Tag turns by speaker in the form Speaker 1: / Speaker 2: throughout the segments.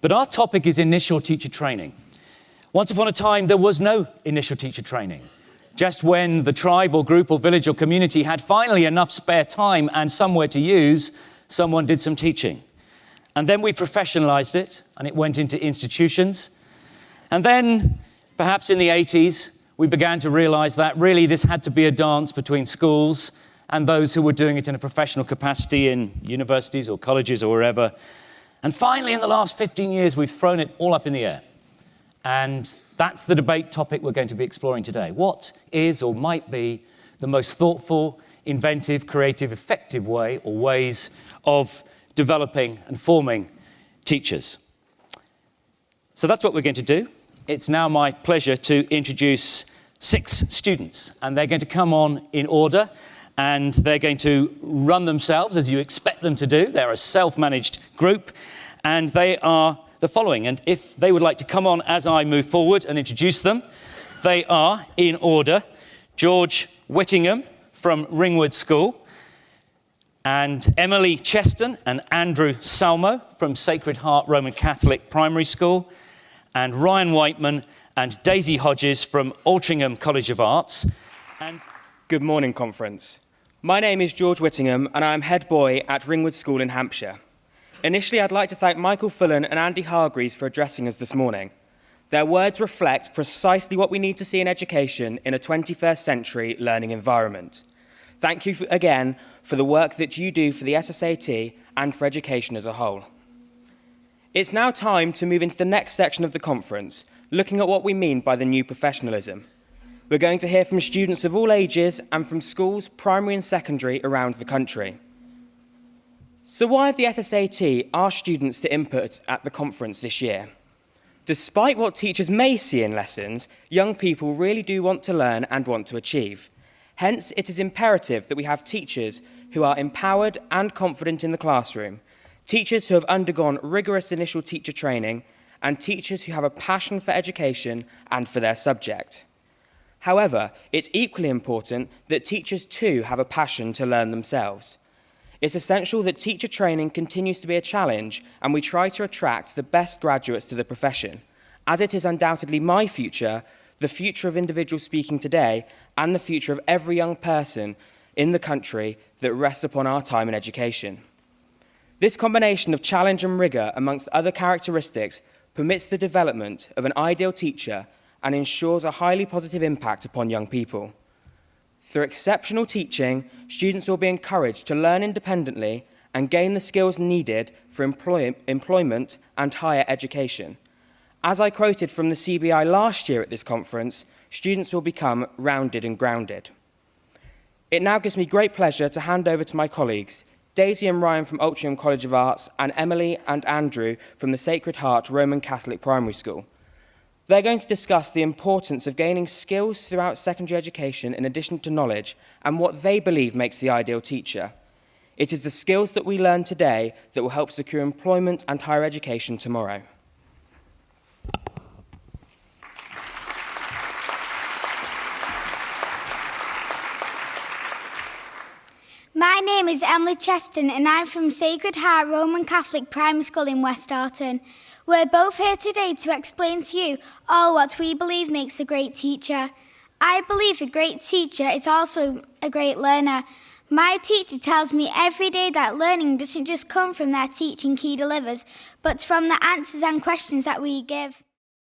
Speaker 1: But our topic is initial teacher training. Once upon a time, there was no initial teacher training. Just when the tribe or group or village or community had finally enough spare time and somewhere to use, someone did some teaching. And then we professionalized it, and it went into institutions. And then, perhaps in the 80s, we began to realize that really this had to be a dance between schools and those who were doing it in a professional capacity in universities or colleges or wherever. And finally, in the last 15 years, we've thrown it all up in the air. And that's the debate topic we're going to be exploring today. What is or might be the most thoughtful, inventive, creative, effective way or ways of developing and forming teachers? So that's what we're going to do. It's now my pleasure to introduce 6 students, and they're going to come on in order, and they're going to run themselves as you expect them to do. They're a self-managed group, and they are the following. And if they would like to come on as I move forward and introduce them, they are, in order, George Whittingham from Ringwood School, and Emily Cheston and Andrew Salmo from Sacred Heart Roman Catholic Primary School, and Ryan Wightman and Daisy Hodges from Altrincham College of Arts. And
Speaker 2: good morning, conference. My name is George Whittingham, and I am head boy at Ringwood School in Hampshire. Initially, I'd like to thank Michael Fullan and Andy Hargreaves for addressing us this morning. Their words reflect precisely what we need to see in education in a 21st century learning environment. Thank you again for the work that you do for the SSAT and for education as a whole. It's now time to move into the next section of the conference, looking at what we mean by the new professionalism. We're going to hear from students of all ages and from schools, primary and secondary, around the country. So why have the SSAT asked students to input at the conference this year? Despite what teachers may see in lessons, young people really do want to learn and want to achieve. Hence, it is imperative that we have teachers who are empowered and confident in the classroom, teachers who have undergone rigorous initial teacher training, and teachers who have a passion for education and for their subject. However, it's equally important that teachers too have a passion to learn themselves. It's essential that teacher training continues to be a challenge, and we try to attract the best graduates to the profession, as it is undoubtedly my future, the future of individuals speaking today, and the future of every young person in the country that rests upon our time in education. This combination of challenge and rigour, amongst other characteristics, permits the development of an ideal teacher and ensures a highly positive impact upon young people. Through exceptional teaching, students will be encouraged to learn independently and gain the skills needed for employment and higher education. As I quoted from the CBI last year at this conference, students will become rounded and grounded. It now gives me great pleasure to hand over to my colleagues, Daisy and Ryan from Altrincham College of Arts, and Emily and Andrew from the Sacred Heart Roman Catholic Primary School. They're going to discuss the importance of gaining skills throughout secondary education in addition to knowledge, and what they believe makes the ideal teacher. It is the skills that we learn today that will help secure employment and higher education tomorrow.
Speaker 3: My name is Emily Cheston, and I'm from Sacred Heart Roman Catholic Primary School in West Arton. We're both here today to explain to you all what we believe makes a great teacher. I believe a great teacher is also a great learner. My teacher tells me every day that learning doesn't just come from their teaching he delivers, but from the answers and questions that we give.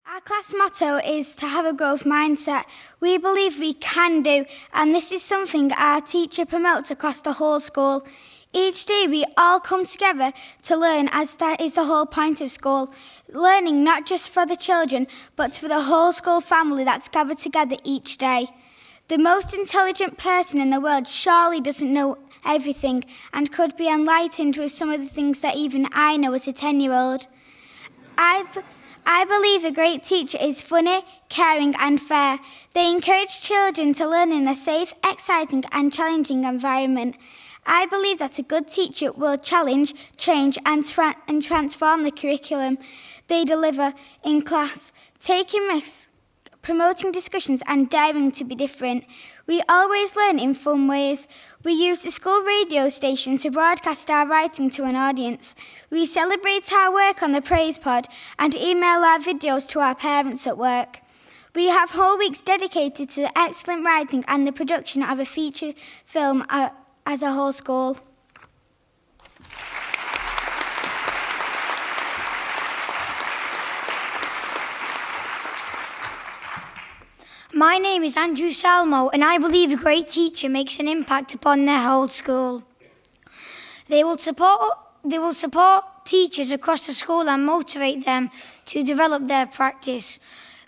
Speaker 3: Our class motto is to have a growth mindset. We believe we can do, and this is something our teacher promotes across the whole school. Each day we all come together to learn, as that is the whole point of school. Learning not just for the children, but for the whole school family that's gathered together each day. The most intelligent person in the world surely doesn't know everything and could be enlightened with some of the things that even I know as a 10-year-old. I believe a great teacher is funny, caring and fair. They encourage children to learn in a safe, exciting and challenging environment. I believe that a good teacher will challenge, change and transform the curriculum they deliver in class, taking risks, promoting discussions and daring to be different. We always learn in fun ways. We use the school radio station to broadcast our writing to an audience. We celebrate our work on the Praise Pod and email our videos to our parents at work. We have whole weeks dedicated to the excellent writing and the production of a feature film as a whole school.
Speaker 4: My name is Andrew Salmo, and I believe a great teacher makes an impact upon their whole school. They will support teachers across the school and motivate them to develop their practice.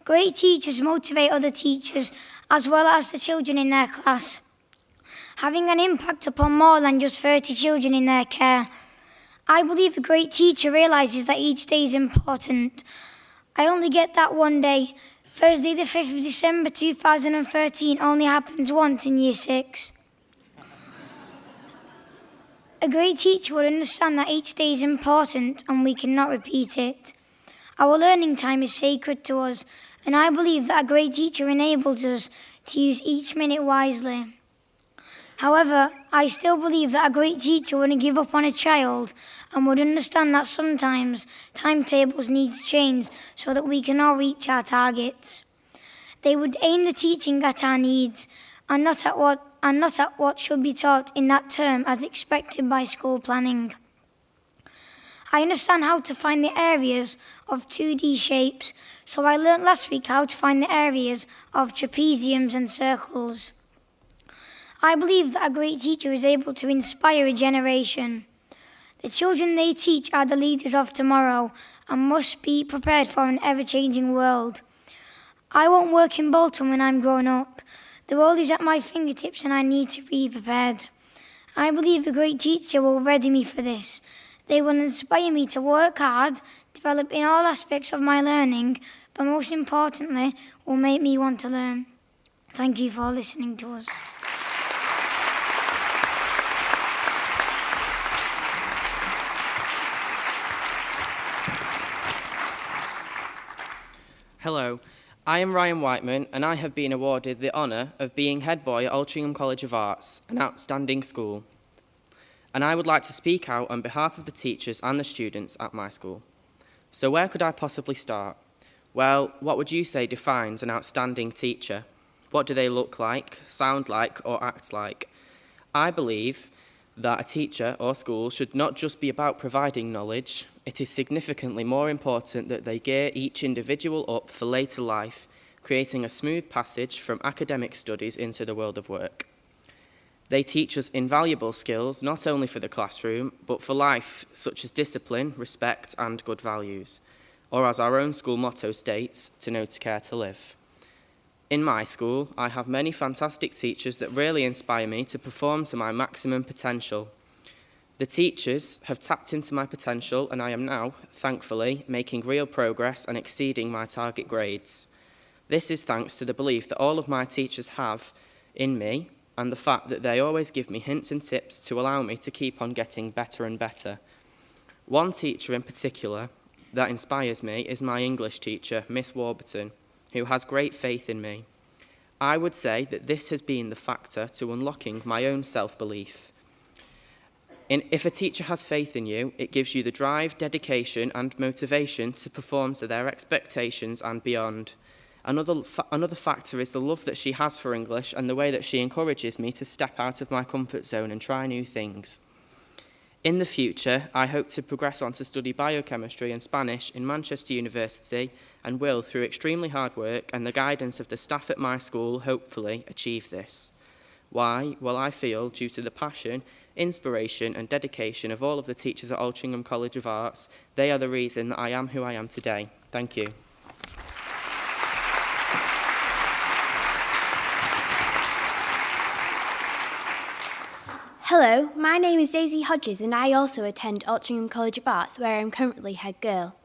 Speaker 4: Great teachers motivate other teachers as well as the children in their class, having an impact upon more than just 30 children in their care. I believe a great teacher realises that each day is important. I only get that one day. Thursday the 5th of December 2013 only happens once in Year 6. A great teacher would understand that each day is important and we cannot repeat it. Our learning time is sacred to us, and I believe that a great teacher enables us to use each minute wisely. However, I still believe that a great teacher wouldn't give up on a child and would understand that sometimes timetables need to change so that we can all reach our targets. They would aim the teaching at our needs and not at what should be taught in that term as expected by school planning. I understand how to find the areas of 2D shapes, so I learnt last week how to find the areas of trapeziums and circles. I believe that a great teacher is able to inspire a generation. The children they teach are the leaders of tomorrow and must be prepared for an ever-changing world. I won't work in Bolton when I'm grown up. The world is at my fingertips and I need to be prepared. I believe a great teacher will ready me for this. They will inspire me to work hard, develop in all aspects of my learning, but most importantly, will make me want to learn. Thank you for listening to us.
Speaker 2: Hello, I am Ryan Wightman, and I have been awarded the honour of being head boy at Altrincham College of Arts, an outstanding school. And I would like to speak out on behalf of the teachers and the students at my school. So where could I possibly start? Well, what would you say defines an outstanding teacher? What do they look like, sound like, or act like? I believe that a teacher or school should not just be about providing knowledge. It is significantly more important that they gear each individual up for later life, creating a smooth passage from academic studies into the world of work. They teach us invaluable skills, not only for the classroom, but for life, such as discipline, respect, and good values. Or as our own school motto states, to know, to care, to live. In my school, I have many fantastic teachers that really inspire me to perform to my maximum potential. The teachers have tapped into my potential, and I am now, thankfully, making real progress and exceeding my target grades. This is thanks to the belief that all of my teachers have in me, and the fact that they always give me hints and tips to allow me to keep on getting better and better. One teacher in particular that inspires me is my English teacher, Miss Warburton, who has great faith in me. I would say that this has been the factor to unlocking my own self-belief. If a teacher has faith in you, it gives you the drive, dedication, and motivation to perform to their expectations and beyond. Another factor is the love that she has for English and the way that she encourages me to step out of my comfort zone and try new things. In the future, I hope to progress on to study biochemistry and Spanish in Manchester University and will, through extremely hard work and the guidance of the staff at my school, hopefully achieve this. Why? Well, I feel, due to the passion, inspiration and dedication of all of the teachers at Altrincham College of Arts, they are the reason that I am who I am today. Thank you.
Speaker 5: Hello, my name is Daisy Hodges and I also attend Altrincham College of Arts, where I'm currently head girl.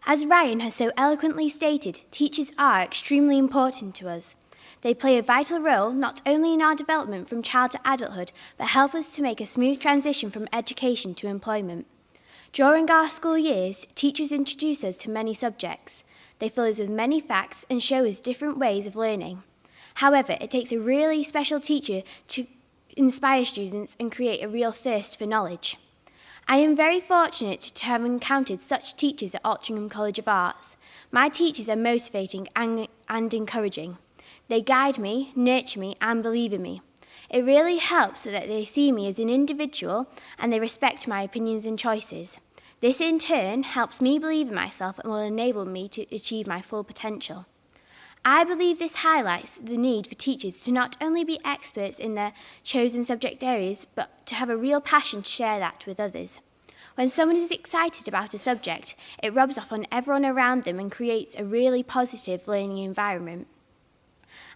Speaker 5: As Ryan has so eloquently stated, teachers are extremely important to us. They play a vital role not only in our development from child to adulthood, but help us to make a smooth transition from education to employment. During our school years, teachers introduce us to many subjects. They fill us with many facts and show us different ways of learning. However, it takes a really special teacher to inspire students and create a real thirst for knowledge. I am very fortunate to have encountered such teachers at Altrincham College of Arts. My teachers are motivating and encouraging. They guide me, nurture me, and believe in me. It really helps that they see me as an individual and they respect my opinions and choices. This in turn helps me believe in myself and will enable me to achieve my full potential. I believe this highlights the need for teachers to not only be experts in their chosen subject areas, but to have a real passion to share that with others. When someone is excited about a subject, it rubs off on everyone around them and creates a really positive learning environment.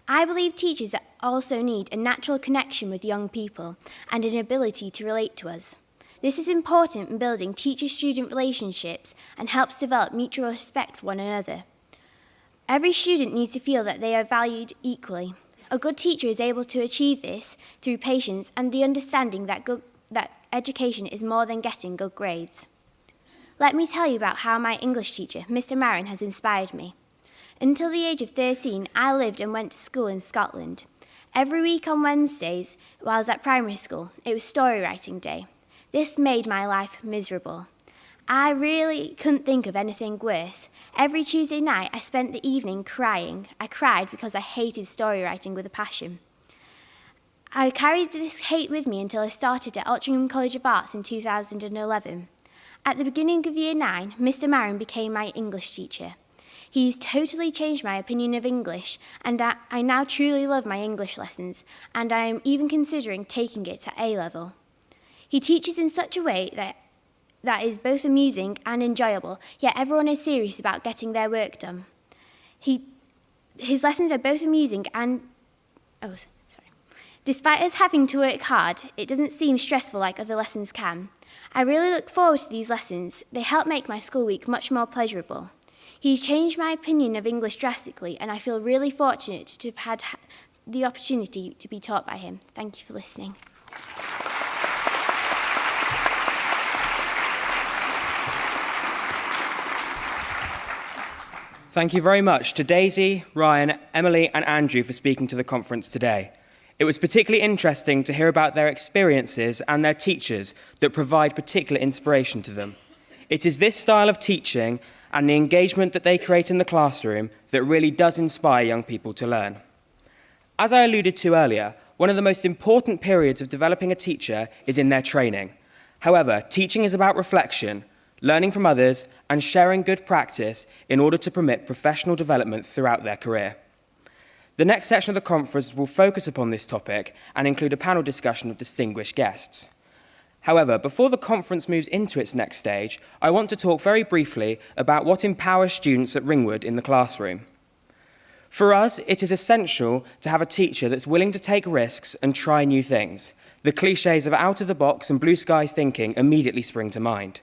Speaker 5: I believe teachers also need a natural connection with young people and an ability to relate to us. This is important in building teacher-student relationships and helps develop mutual respect for one another. Every student needs to feel that they are valued equally. A good teacher is able to achieve this through patience and the understanding that education is more than getting good grades. Let me tell you about how my English teacher, Mr. Marin, has inspired me. Until the age of 13, I lived and went to school in Scotland. Every week on Wednesdays, while I was at primary school, it was story writing day. This made my life miserable. I really couldn't think of anything worse. Every Tuesday night, I spent the evening crying. I cried because I hated story writing with a passion. I carried this hate with me until I started at Altrincham College of Arts in 2011. At the beginning of Year 9, Mr. Marin became my English teacher. He's totally changed my opinion of English, and I now truly love my English lessons, and I am even considering taking it at A-level. He teaches in such a way that is both amusing and enjoyable, yet everyone is serious about getting their work done. His lessons are both amusing and... Despite us having to work hard, it doesn't seem stressful like other lessons can. I really look forward to these lessons. They help make my school week much more pleasurable. He's changed my opinion of English drastically, and I feel really fortunate to have had the opportunity to be taught by him. Thank you for listening.
Speaker 2: Thank you very much to Daisy, Ryan, Emily and Andrew for speaking to the conference today. It was particularly interesting to hear about their experiences and their teachers that provide particular inspiration to them. It is this style of teaching and the engagement that they create in the classroom that really does inspire young people to learn. As I alluded to earlier, one of the most important periods of developing a teacher is in their training. However, teaching is about reflection, learning from others, and sharing good practice in order to permit professional development throughout their career. The next section of the conference will focus upon this topic and include a panel discussion of distinguished guests. However, before the conference moves into its next stage, I want to talk very briefly about what empowers students at Ringwood in the classroom. For us, it is essential to have a teacher that's willing to take risks and try new things. The cliches of out-of-the-box and blue skies thinking immediately spring to mind.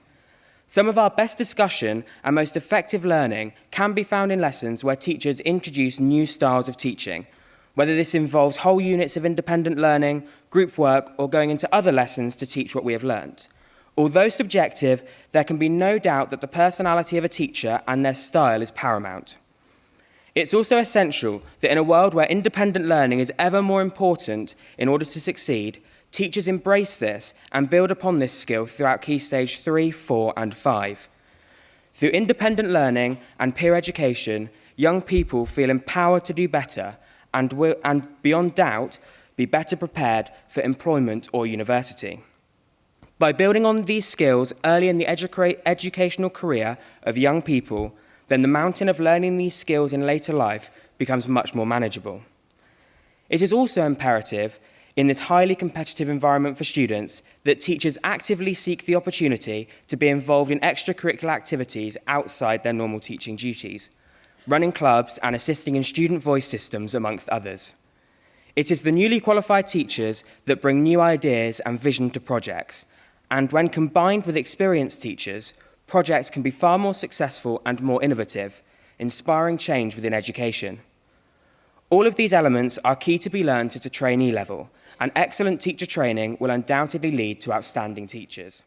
Speaker 2: Some of our best discussion and most effective learning can be found in lessons where teachers introduce new styles of teaching, whether this involves whole units of independent learning, group work, or going into other lessons to teach what we have learnt. Although subjective, there can be no doubt that the personality of a teacher and their style is paramount. It's also essential that in a world where independent learning is ever more important in order to succeed, teachers embrace this and build upon this skill throughout Key Stage 3, 4 and 5. Through independent learning and peer education, young people feel empowered to do better and will, and beyond doubt, be better prepared for employment or university. By building on these skills early in the educational career of young people, then the mountain of learning these skills in later life becomes much more manageable. It is also imperative in this highly competitive environment for students that teachers actively seek the opportunity to be involved in extracurricular activities outside their normal teaching duties, running clubs and assisting in student voice systems, amongst others. It is the newly qualified teachers that bring new ideas and vision to projects, and when combined with experienced teachers, projects can be far more successful and more innovative, inspiring change within education. All of these elements are key to be learned at a trainee level, and excellent teacher training will undoubtedly lead to outstanding teachers.